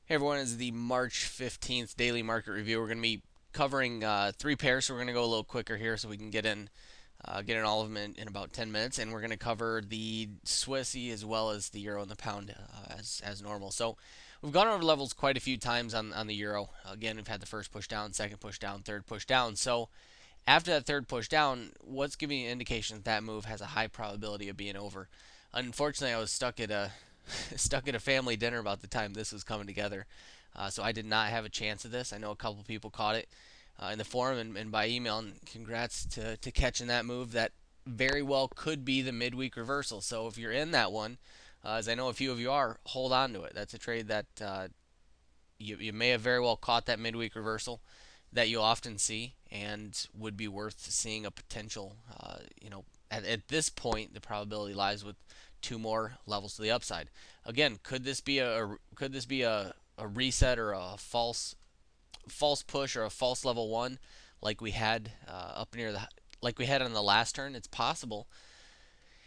Hey everyone, it's the March 15th daily market review. We're going to be covering three pairs, so we're going to go a little quicker here so we can get in all of them in about 10 minutes. And we're going to cover the Swissy as well as the Euro and the Pound as normal. So we've gone over levels quite a few times on the Euro. Again, we've had the first push down, second push down, third push down. So after that third push down, what's giving you an indication that that move has a high probability of being over? Unfortunately, I was stuck at a stuck at a family dinner about the time this was coming together. So I did not have a chance of this. I know a couple people caught it in the forum and by email. And congrats to catching that move. That very well could be the midweek reversal. So if you're in that one, as I know a few of you are, hold on to it. That's a trade that you may have very well caught that midweek reversal that you'll often see and would be worth seeing a potential. At this point, the probability lies with two more levels to the upside. Again, could this be a reset or a false push or a false level one like we had up near the like we had on the last turn? It's possible.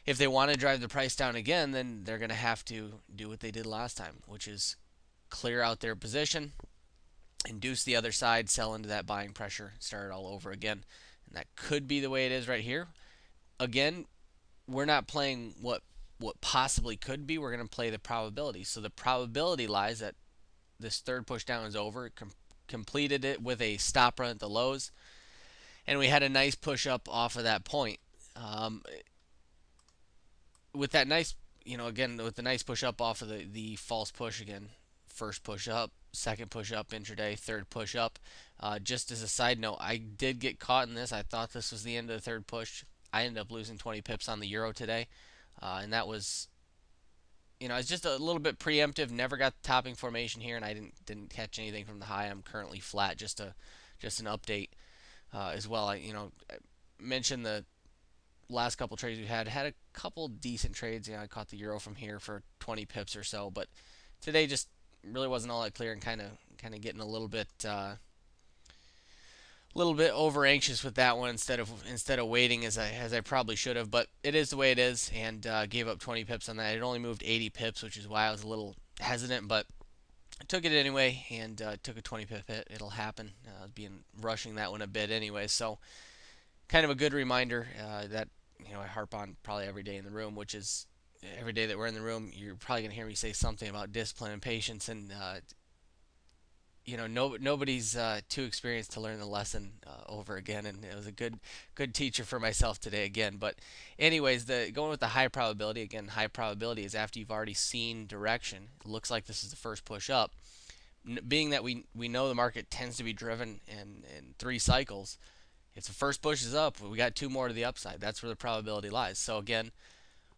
If they want to drive the price down again, then they're going to have to do what they did last time, which is clear out their position, induce the other side, sell into that buying pressure, start it all over again. And that could be the way it is right here. Again, we're not playing what possibly could be. We're going to play the probability. So the probability lies that this third push down is over. It completed it with a stop run at the lows, and we had a nice push up off of that point. Um, with that nice, again with the nice push up off of the false push again, first push up, second push up intraday, third push up. Just as a side note, I did get caught in this. I thought this was the end of the third push. I ended up losing 20 pips on the euro today, and that was, it's just a little bit preemptive. Never got the topping formation here, and I didn't catch anything from the high. I'm currently flat. Just an update as well. I mentioned the last couple trades we had a couple decent trades. I caught the euro from here for 20 pips or so, but today just really wasn't all that clear and kind of getting a little bit over anxious with that one instead of waiting as I probably should have. But it is the way it is, and gave up 20 pips on that. It only moved 80 pips, which is why I was a little hesitant, but I took it anyway and took a 20 pip hit. It'll happen. I was being rushing that one a bit anyway, so kind of a good reminder that I harp on probably every day in the room, which is every day that we're in the room, you're probably gonna hear me say something about discipline and patience, and nobody's too experienced to learn the lesson over again, and it was a good teacher for myself today again. But anyways, the going with the high probability again. High probability is after you've already seen direction. It looks like this is the first push up. Being that we know the market tends to be driven in three cycles. If the first push is up, we got two more to the upside. That's where the probability lies. So again,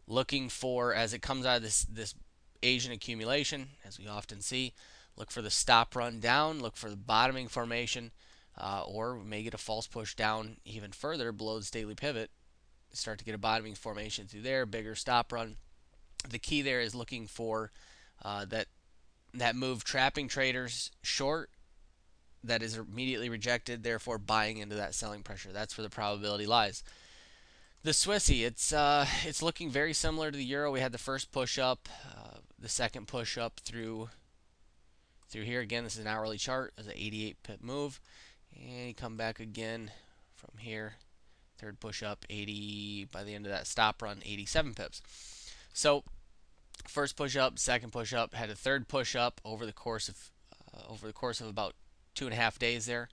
looking for as it comes out of this Asian accumulation, as we often see, look for the stop run down, look for the bottoming formation, or we may get a false push down even further below this daily pivot. Start to get a bottoming formation through there, bigger stop run. The key there is looking for that move trapping traders short that is immediately rejected, therefore buying into that selling pressure. That's where the probability lies. The Swissy, it's looking very similar to the euro. We had the first push up, the second push up through here. Again, this is an hourly chart. There's an 88 pip move, and you come back again from here. Third push up, 80 by the end of that stop run, 87 pips. So first push up, second push up, had a third push up over the course of about 2.5 days there.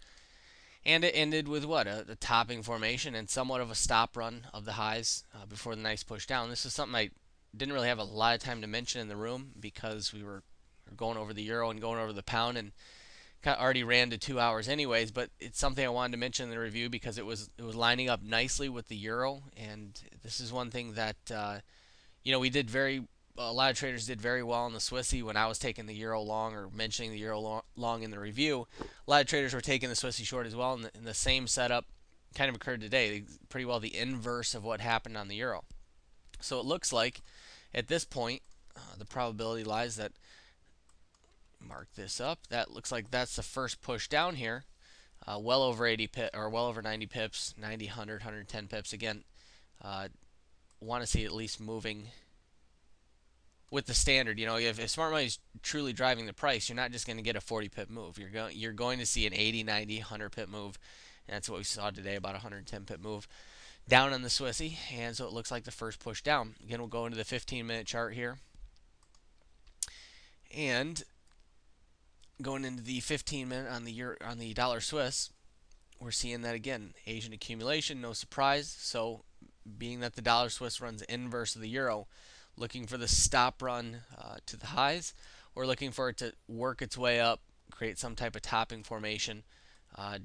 And it ended with what? A topping formation and somewhat of a stop run of the highs before the nice push down. This is something I didn't really have a lot of time to mention in the room because we were going over the euro and going over the pound and already ran to 2 hours anyways. But it's something I wanted to mention in the review because it was lining up nicely with the euro, and this is one thing that we did very a lot of traders did very well in the Swissy when I was taking the euro long or mentioning the euro long in the review. A lot of traders were taking the Swissy short as well, and the same setup kind of occurred today. Pretty well the inverse of what happened on the euro. So it looks like at this point, the probability lies that mark this up. That looks like that's the first push down here. Well over 80 pip or well over 90 pips, 90, 100, 110 pips. Again, want to see at least moving with the standard, if smart money is truly driving the price, you're not just going to get a 40 pip move. You're going to see an 80, 90, 100 pip move. And that's what we saw today, about a 110 pip move down on the Swissy. And so it looks like the first push down. Again, we'll go into the 15-minute chart here. And going into the 15-minute on the dollar Swiss, we're seeing that again, Asian accumulation, no surprise. So being that the dollar Swiss runs inverse of the euro, looking for the stop run to the highs, or looking for it to work its way up, create some type of topping formation. Uh,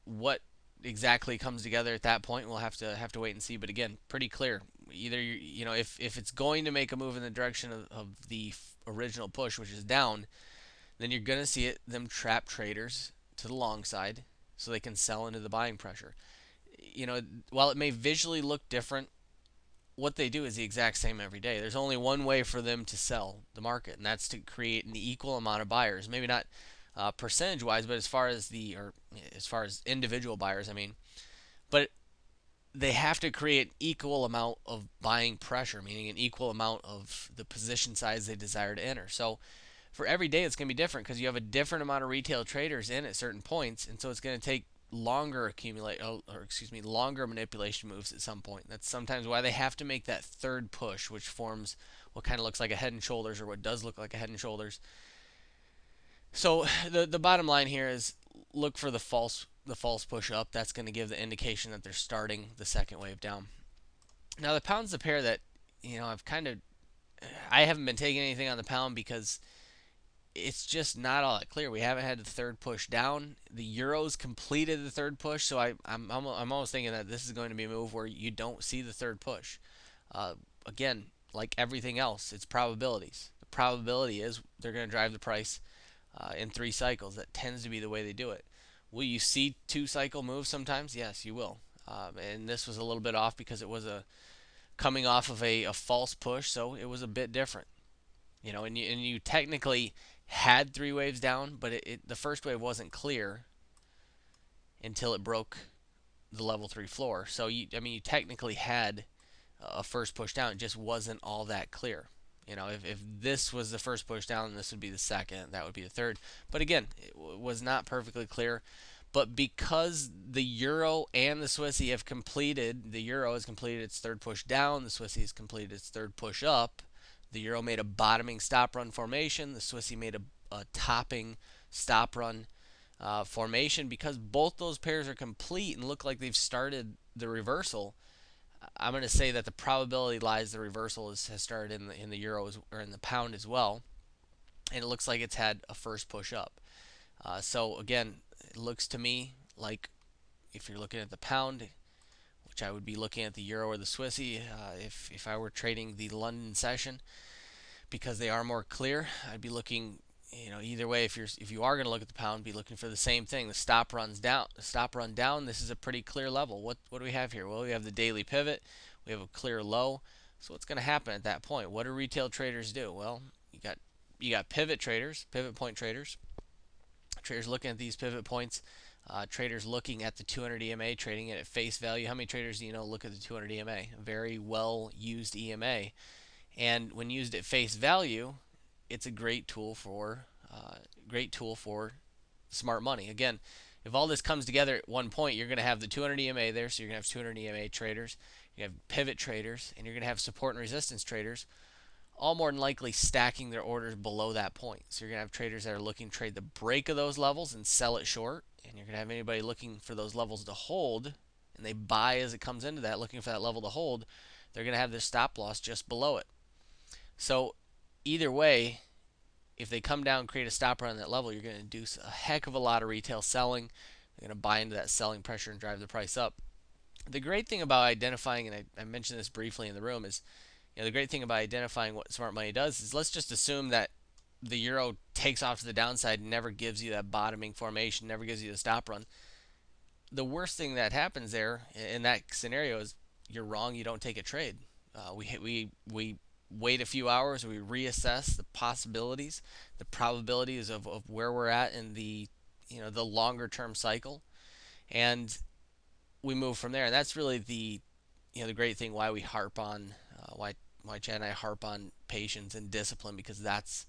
what exactly comes together at that point, we'll have to wait and see. But again, pretty clear. Either if it's going to make a move in the direction of the original push, which is down, then you're going to see them trap traders to the long side so they can sell into the buying pressure. While it may visually look different, what they do is the exact same every day. There's only one way for them to sell the market, and that's to create an equal amount of buyers. Maybe not percentage-wise, but as far as individual buyers, I mean. But they have to create equal amount of buying pressure, meaning an equal amount of the position size they desire to enter. So for every day, it's going to be different because you have a different amount of retail traders in at certain points, and so it's going to take longer manipulation moves at some point. That's sometimes why they have to make that third push, which forms what kind of looks like a head and shoulders, or what does look like a head and shoulders. So the bottom line here is look for the false push up. That's going to give the indication that they're starting the second wave down. Now the pound's the pair that I haven't been taking anything on the pound because it's just not all that clear. We haven't had the third push down. The Euros completed the third push, so I'm almost thinking that this is going to be a move where you don't see the third push. Again, like everything else, it's probabilities. The probability is they're going to drive the price in 3 cycles. That tends to be the way they do it. Will you see 2 cycle moves sometimes? Yes, you will. And this was a little bit off because it was coming off of a false push, so it was a bit different. And you technically had 3 waves down, but the first wave wasn't clear until it broke the level 3 floor. So you technically had a first push down. It just wasn't all that clear. If this was the first push down, this would be the second. That would be the third. But again, it was not perfectly clear. But because the euro and the Swissy have completed, the euro has completed its third push down, the Swissy has completed its third push up. The euro made a bottoming stop run formation. The Swissy made a topping stop run formation. Because both those pairs are complete and look like they've started the reversal, I'm going to say that the probability lies the reversal has started in the euro or in the pound as well, and it looks like it's had a first push up. So again, it looks to me like if you're looking at the pound, which I would be looking at the euro or the Swissy if I were trading the London session, because they are more clear. I'd be looking, either way. If you are going to look at the pound, be looking for the same thing. The stop runs down. The stop run down. This is a pretty clear level. What do we have here? Well, we have the daily pivot. We have a clear low. So what's going to happen at that point? What do retail traders do? Well, you got pivot traders, pivot point traders. Traders looking at these pivot points. Traders looking at the 200 EMA, trading it at face value. How many traders do you know look at the 200 EMA? A very well used EMA. And when used at face value, it's a great tool for smart money. Again, if all this comes together at one point, you're going to have the 200 EMA there, so you're going to have 200 EMA traders, you have pivot traders, and you're going to have support and resistance traders, all more than likely stacking their orders below that point. So you're going to have traders that are looking to trade the break of those levels and sell it short, and you're going to have anybody looking for those levels to hold, and they buy as it comes into that, looking for that level to hold. They're going to have their stop loss just below it. So either way, if they come down and create a stop run on that level, you're going to induce a heck of a lot of retail selling. They're going to buy into that selling pressure and drive the price up. The great thing about identifying, and I mentioned this briefly in the room, is the great thing about identifying what smart money does is, let's just assume that the euro takes off to the downside and never gives you that bottoming formation, never gives you the stop run. The worst thing that happens there in that scenario is you're wrong. You don't take a trade. We wait a few hours. We reassess the possibilities, the probabilities of where we're at in the longer term cycle, and we move from there. And that's really the great thing why we harp on why why Chad and I harp on patience and discipline, because that's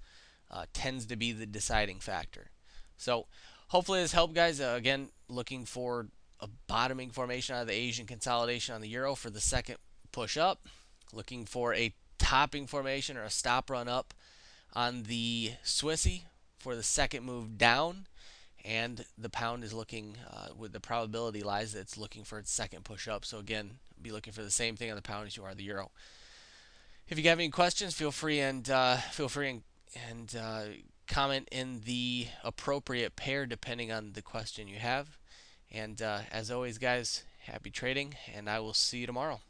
tends to be the deciding factor. So hopefully this helped, guys. Again, looking for a bottoming formation out of the Asian consolidation on the euro for the second push up. Looking for a topping formation or a stop run up on the Swissy for the second move down. And the pound is looking, with the probability lies that it's looking for its second push up. So again, be looking for the same thing on the pound as you are the euro. If you have any questions, feel free and comment in the appropriate pair depending on the question you have. And as always, guys, happy trading, and I will see you tomorrow.